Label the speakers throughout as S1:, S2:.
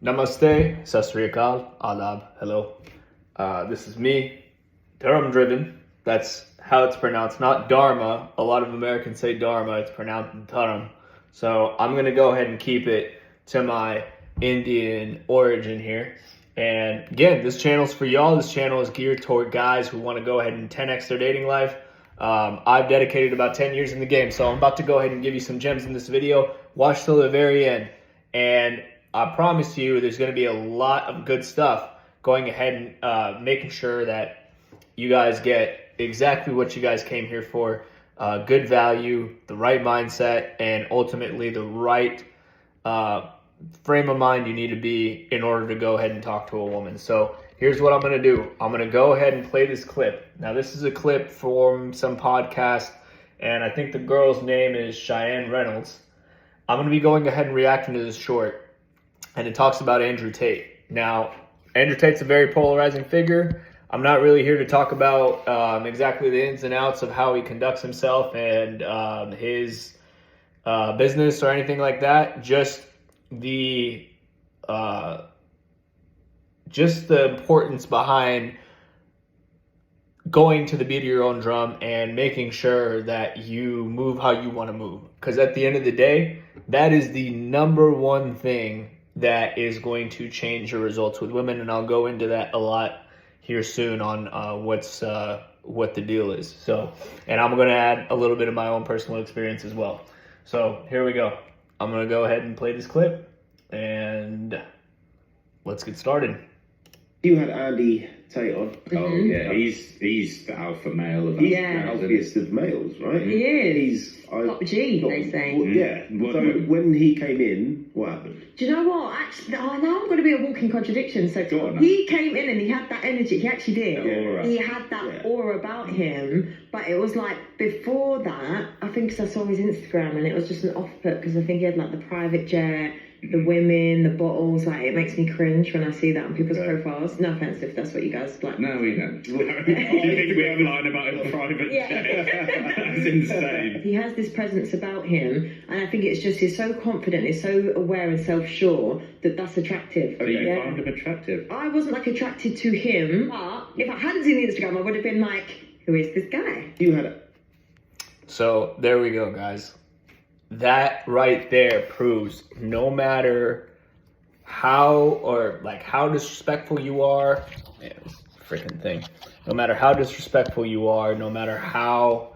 S1: Namaste, Sasriyakal, Adab, hello. This is me, Durham Driven. That's how it's pronounced, not Dharma. A lot of Americans say Dharma, it's pronounced Dharam. So I'm going to go ahead and keep it to my Indian origin here. And again, this channel's for y'all. This channel is geared toward guys who want to go ahead and 10x their dating life. I've dedicated about 10 years in the game, so I'm about to go ahead and give you some gems in this video. Watch till the very end. And I promise you there's going to be a lot of good stuff going ahead and making sure that you guys get exactly what you guys came here for. Good value, the right mindset, and ultimately the right frame of mind you need to be in order to go ahead and talk to a woman. So here's what I'm going to do. I'm going to go ahead and play this clip. Now, this is a clip from some podcast, and I think the girl's name is Cheyenne Reynolds. I'm going to be going ahead and reacting to this short, and it talks about Andrew Tate. Now, Andrew Tate's a very polarizing figure. I'm not really here to talk about exactly the ins and outs of how he conducts himself and his business or anything like that. Just the importance behind going to the beat of your own drum and making sure that you move how you want to move. Because at the end of the day, that is the number one thing that is going to change your results with women. And I'll go into that a lot here soon on what the deal is. So, and I'm going to add a little bit of my own personal experience as well. So here we go. I'm going to go ahead and play this clip and let's get started.
S2: You had Andy Tate on.
S3: Oh yeah, he's the alpha male of us.
S2: The healthiest of males, right?
S4: He is.
S2: He's
S4: Top G, they say.
S2: So when he came in, what happened?
S4: Do you know what? Actually, now I'm going to be a walking contradiction. So
S3: Go on,
S4: he came in and he had that energy. He actually did.
S3: Aura.
S4: He had that aura about him. But it was like before that, I think 'cause I saw his Instagram and it was just an off-put because I think he had like the private jet, the women, the bottles. Like it makes me cringe when I see that on people's profiles. No offense if that's what you guys like.
S3: No, we don't. Do you think we're lying about his private jet? That's insane.
S4: He has this presence about him, and I think it's just he's so confident, he's so aware and self-sure that's attractive.
S3: So you find him attractive?
S4: I wasn't like attracted to him, but if I hadn't seen the Instagram, I would have been like, who is this guy?
S2: You had it.
S1: So there we go, guys. That right there proves no matter how disrespectful you are, freaking thing. No matter how disrespectful you are, no matter how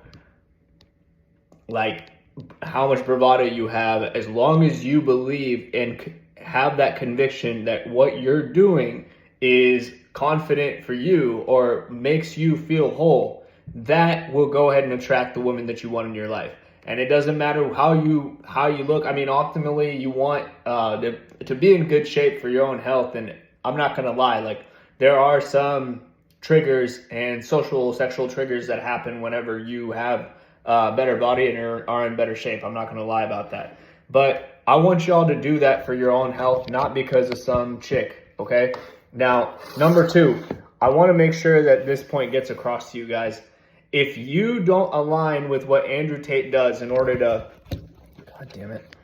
S1: much bravado you have, as long as you believe and have that conviction that what you're doing is confident for you or makes you feel whole, that will go ahead and attract the woman that you want in your life. And it doesn't matter how you look. I mean, ultimately, you want to be in good shape for your own health. And I'm not going to lie, like there are some triggers and sexual triggers that happen whenever you have a better body and are in better shape. I'm not going to lie about that. But I want y'all to do that for your own health, not because of some chick, okay? Now, number two, I want to make sure that this point gets across to you guys. If you don't align with what Andrew Tate does in order to, God damn it.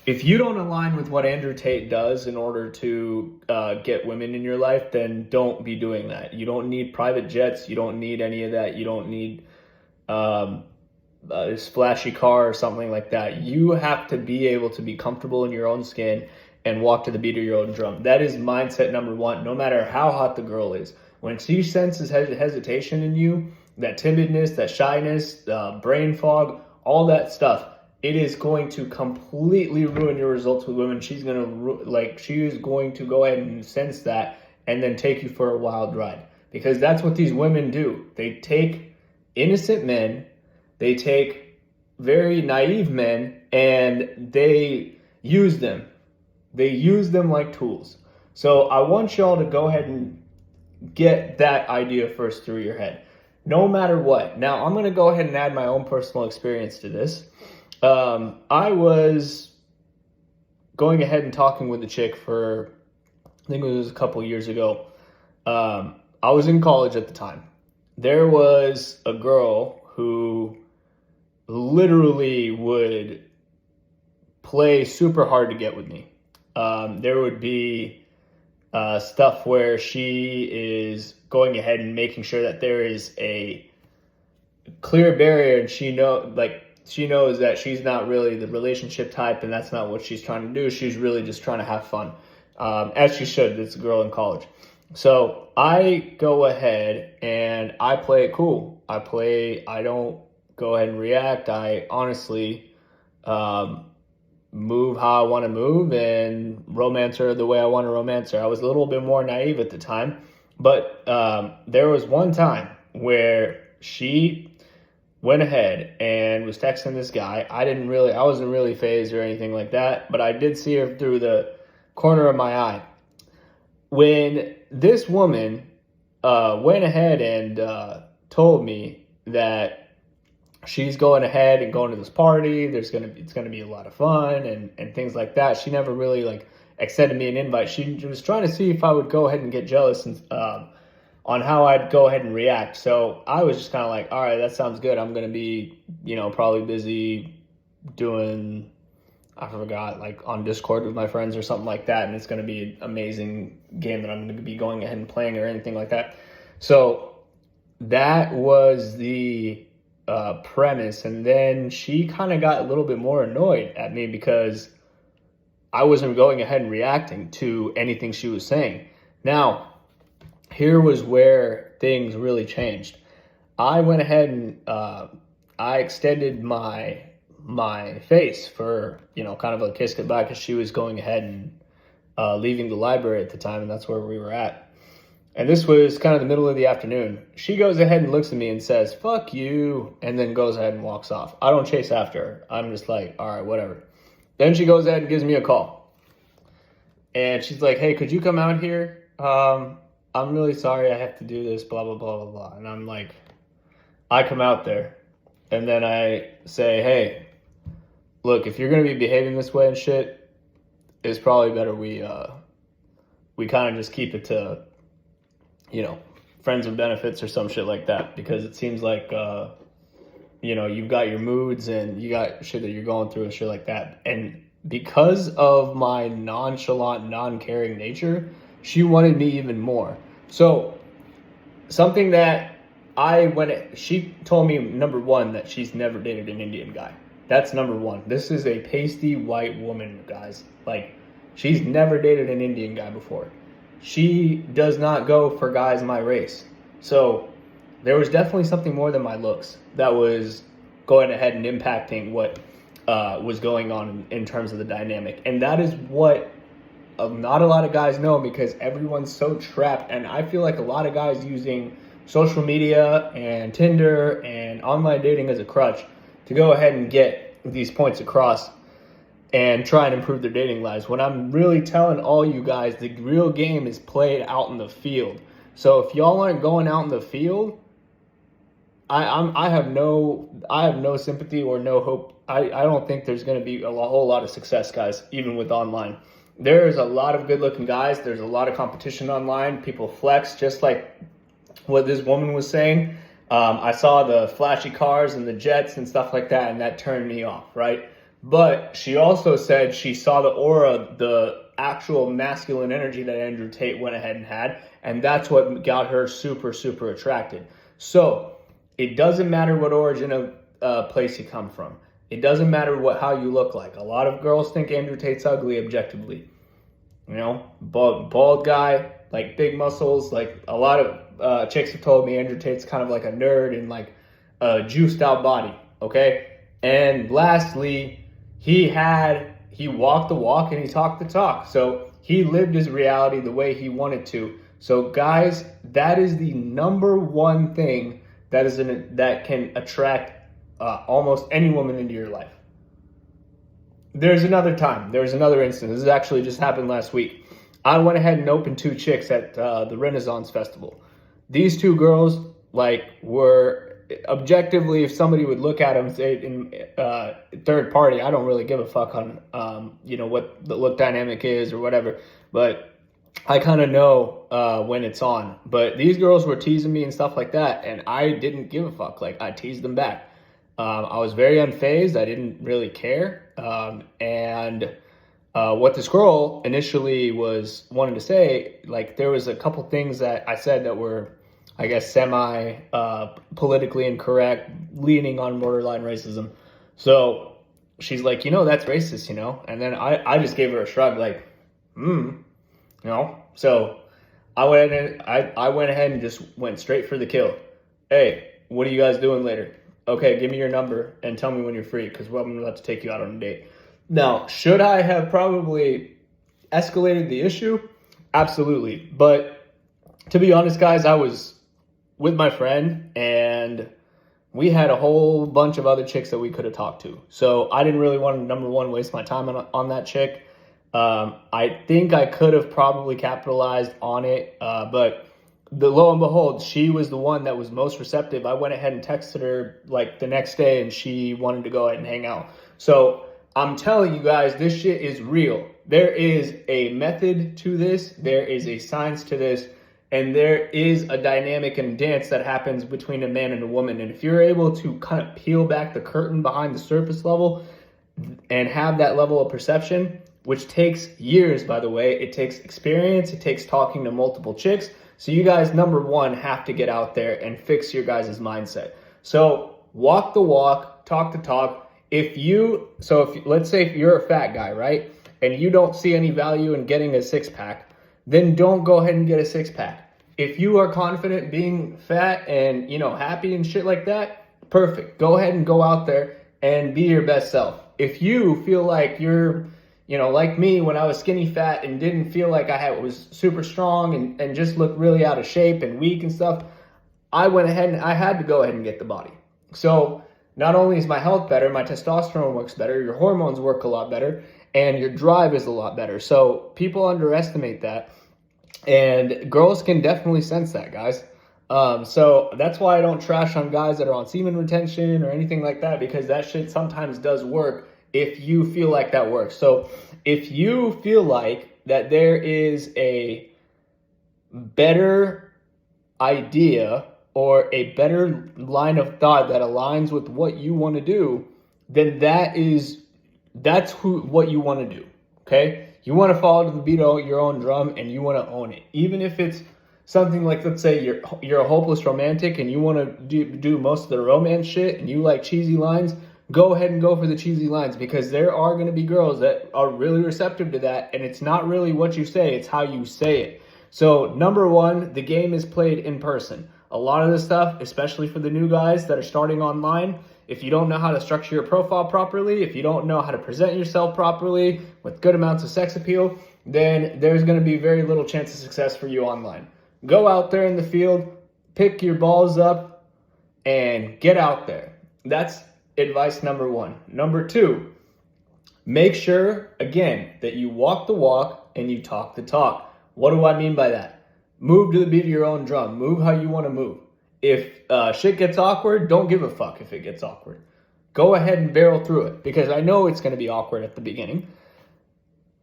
S1: If you don't align with what Andrew Tate does in order to get women in your life, then don't be doing that. You don't need private jets. You don't need any of that. You don't need this flashy car or something like that. You have to be able to be comfortable in your own skin and walk to the beat of your own drum. That is mindset number one, no matter how hot the girl is. When she senses hesitation in you, that timidness, that shyness, brain fog, all that stuff, it is going to completely ruin your results with women. She is going to go ahead and sense that and then take you for a wild ride. Because that's what these women do. They take innocent men, they take very naive men, and they use them. They use them like tools. So I want y'all to go ahead and get that idea first through your head, no matter what. Now, I'm going to go ahead and add my own personal experience to this. I was going ahead and talking with a chick for, I think it was a couple years ago. I was in college at the time. There was a girl who literally would play super hard to get with me. There would be stuff where she is going ahead and making sure that there is a clear barrier, and she knows that she's not really the relationship type, and that's not what she's trying to do. She's really just trying to have fun, as she should. It's a girl in college. So I go ahead and I play it cool. I don't go ahead and react. I honestly move how I want to move and romance her the way I want to romance her. I was a little bit more naive at the time, but there was one time where she went ahead and was texting this guy. I wasn't really phased or anything like that, but I did see her through the corner of my eye. When this woman went ahead and told me that she's going ahead and going to this party, it's gonna be a lot of fun and things like that. She never really like extended me an invite. She was trying to see if I would go ahead and get jealous and on how I'd go ahead and react. So I was just kind of like, all right, that sounds good. I'm gonna be, probably busy doing, I forgot, like on Discord with my friends or something like that, and it's gonna be an amazing game that I'm gonna be going ahead and playing or anything like that. So that was the premise, and then she kind of got a little bit more annoyed at me because I wasn't going ahead and reacting to anything she was saying. Now, here was where things really changed. I went ahead and I extended my face for, kind of a kiss goodbye, because she was going ahead and leaving the library at the time, and that's where we were at. And this was kind of the middle of the afternoon. She goes ahead and looks at me and says, "Fuck you," and then goes ahead and walks off. I don't chase after her. I'm just like, all right, whatever. Then she goes ahead and gives me a call. And she's like, "Hey, could you come out here? I'm really sorry I have to do this, blah, blah, blah, blah, blah." And I'm like, I come out there. And then I say, "Hey, look, if you're going to be behaving this way and shit, it's probably better we kind of just keep it to, friends with benefits or some shit like that, because it seems like, you've got your moods and you got shit that you're going through and shit like that." And because of my nonchalant, non-caring nature, she wanted me even more. So something that she told me, number one, that she's never dated an Indian guy. That's number one. This is a pasty white woman, guys. Like, she's never dated an Indian guy before. She does not go for guys my race. So there was definitely something more than my looks that was going ahead and impacting what was going on in terms of the dynamic. And that is what not a lot of guys know, because everyone's so trapped. And I feel like a lot of guys using social media and Tinder and online dating as a crutch to go ahead and get these points across and try and improve their dating lives, when I'm really telling all you guys the real game is played out in the field. So if y'all aren't going out in the field, I have no sympathy or no hope. I don't think there's going to be a whole lot of success, guys, even with online. There's a lot of good-looking guys. There's a lot of competition online. People flex, just like what this woman was saying. I saw the flashy cars and the jets and stuff like that, and that turned me off, right? But she also said she saw the aura, the actual masculine energy that Andrew Tate went ahead and had, and that's what got her super, super attracted. So it doesn't matter what origin of place you come from. It doesn't matter how you look like. A lot of girls think Andrew Tate's ugly objectively. Bald guy, like big muscles. Like a lot of chicks have told me Andrew Tate's kind of like a nerd and like a juiced out body. Okay. And lastly, he walked the walk and he talked the talk. So he lived his reality the way he wanted to. So guys, that is the number one thing that can attract almost any woman into your life. There's another instance. This actually just happened last week. I went ahead and opened 2 chicks at the Renaissance Festival. These 2 girls were objectively, if somebody would look at them, say in third party, I don't really give a fuck on what the look dynamic is or whatever, but I kind of know when it's on. But these girls were teasing me and stuff like that, and I didn't give a fuck. Like, I teased them back. I was very unfazed. I didn't really care. What this girl initially was wanting to say, like, there was a couple things that I said that were, I guess, semi politically incorrect, leaning on borderline racism. So she's like, that's racist, And then I just gave her a shrug, like, So I went ahead and just went straight for the kill. Hey, what are you guys doing later? Okay, give me your number and tell me when you're free, because I'm about to take you out on a date. Now, should I have probably escalated the issue? Absolutely. But to be honest, guys, I was with my friend and we had a whole bunch of other chicks that we could have talked to. So I didn't really want to, number one, waste my time on that chick. I think I could have probably capitalized on it, but lo and behold, she was the one that was most receptive. I went ahead and texted her like the next day and she wanted to go ahead and hang out. So I'm telling you guys, this shit is real. There is a method to this. There is a science to this. And there is a dynamic and dance that happens between a man and a woman. And if you're able to kind of peel back the curtain behind the surface level and have that level of perception, which takes years, by the way, it takes experience, it takes talking to multiple chicks. So you guys, number one, have to get out there and fix your guys' mindset. So walk the walk, talk the talk. Let's say if you're a fat guy, right? And you don't see any value in getting a 6-pack, then don't go ahead and get a 6-pack. If you are confident being fat and, happy and shit like that, perfect. Go ahead and go out there and be your best self. If you feel like you're, like me when I was skinny fat and didn't feel like was super strong and just looked really out of shape and weak and stuff, I went ahead and I had to go ahead and get the body. So not only is my health better, my testosterone works better, your hormones work a lot better, and your drive is a lot better. So people underestimate that, and girls can definitely sense that, guys. So that's why I don't trash on guys that are on semen retention or anything like that, because that shit sometimes does work if you feel like that works. So if you feel like that there is a better idea or a better line of thought that aligns with what you want to do, then that's what you want to do. Okay? You want to follow to the beat of your own drum and you want to own it. Even if it's something like, let's say you're a hopeless romantic and you want to do most of the romance shit and you like cheesy lines, go ahead and go for the cheesy lines, because there are going to be girls that are really receptive to that, and it's not really what you say, it's how you say it. So number one, the game is played in person. A lot of this stuff, especially for the new guys that are starting online, if you don't know how to structure your profile properly, if you don't know how to present yourself properly with good amounts of sex appeal, then there's going to be very little chance of success for you online. Go out there in the field, pick your balls up, and get out there. That's advice number one. Number two, make sure, again, that you walk the walk and you talk the talk. What do I mean by that? Move to the beat of your own drum. Move how you want to move. If shit gets awkward, don't give a fuck if it gets awkward. Go ahead and barrel through it, because I know it's going to be awkward at the beginning.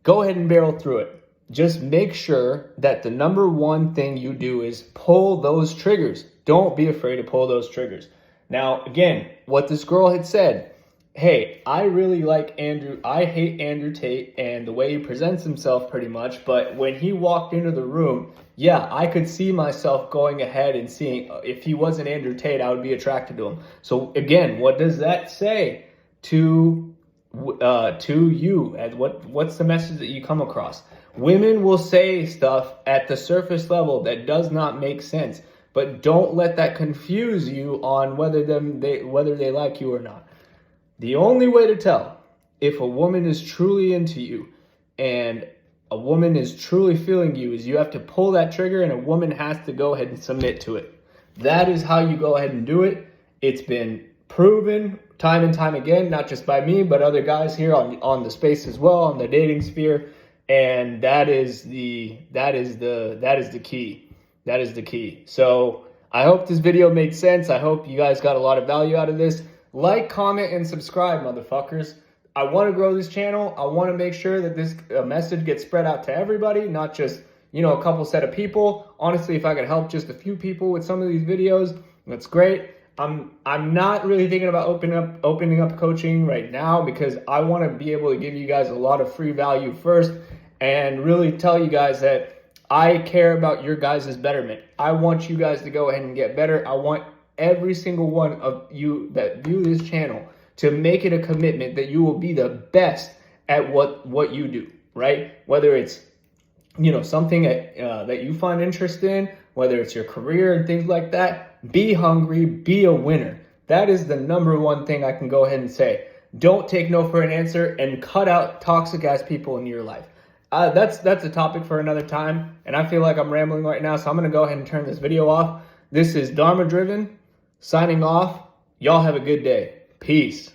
S1: Go ahead and barrel through it. Just make sure that the number one thing you do is pull those triggers. Don't be afraid to pull those triggers. Now, again, what this girl had said, hey, I really like Andrew. I hate Andrew Tate and the way he presents himself pretty much. But when he walked into the room, yeah, I could see myself going ahead and seeing if he wasn't Andrew Tate, I would be attracted to him. So again, what does that say to you? And what's the message that you come across? Women will say stuff at the surface level that does not make sense, but don't let that confuse you on whether they like you or not. The only way to tell if a woman is truly into you and a woman is truly feeling you is you have to pull that trigger, and a woman has to go ahead and submit to it. That is how you go ahead and do it. It's been proven time and time again, not just by me, but other guys here on the space as well, on the dating sphere. And that is the key. That is the key. So I hope this video made sense. I hope you guys got a lot of value out of this. Like, comment, and subscribe, motherfuckers. I want to grow this channel. I want to make sure that this message gets spread out to everybody, not just, a couple set of people. Honestly, if I could help just a few people with some of these videos, that's great. I'm not really thinking about opening up coaching right now because I want to be able to give you guys a lot of free value first and really tell you guys that I care about your guys' betterment. I want you guys to go ahead and get better. I want every single one of you that view this channel to make it a commitment that you will be the best at what you do, right? Whether it's, you know, something that you find interest in, whether it's your career and things like that, be hungry, be a winner. That is the number one thing I can go ahead and say. Don't take no for an answer and cut out toxic ass people in your life. That's a topic for another time, and I feel like I'm rambling right now, so I'm going to go ahead and turn this video off. This is Dharma Driven, signing off. Y'all have a good day. Peace.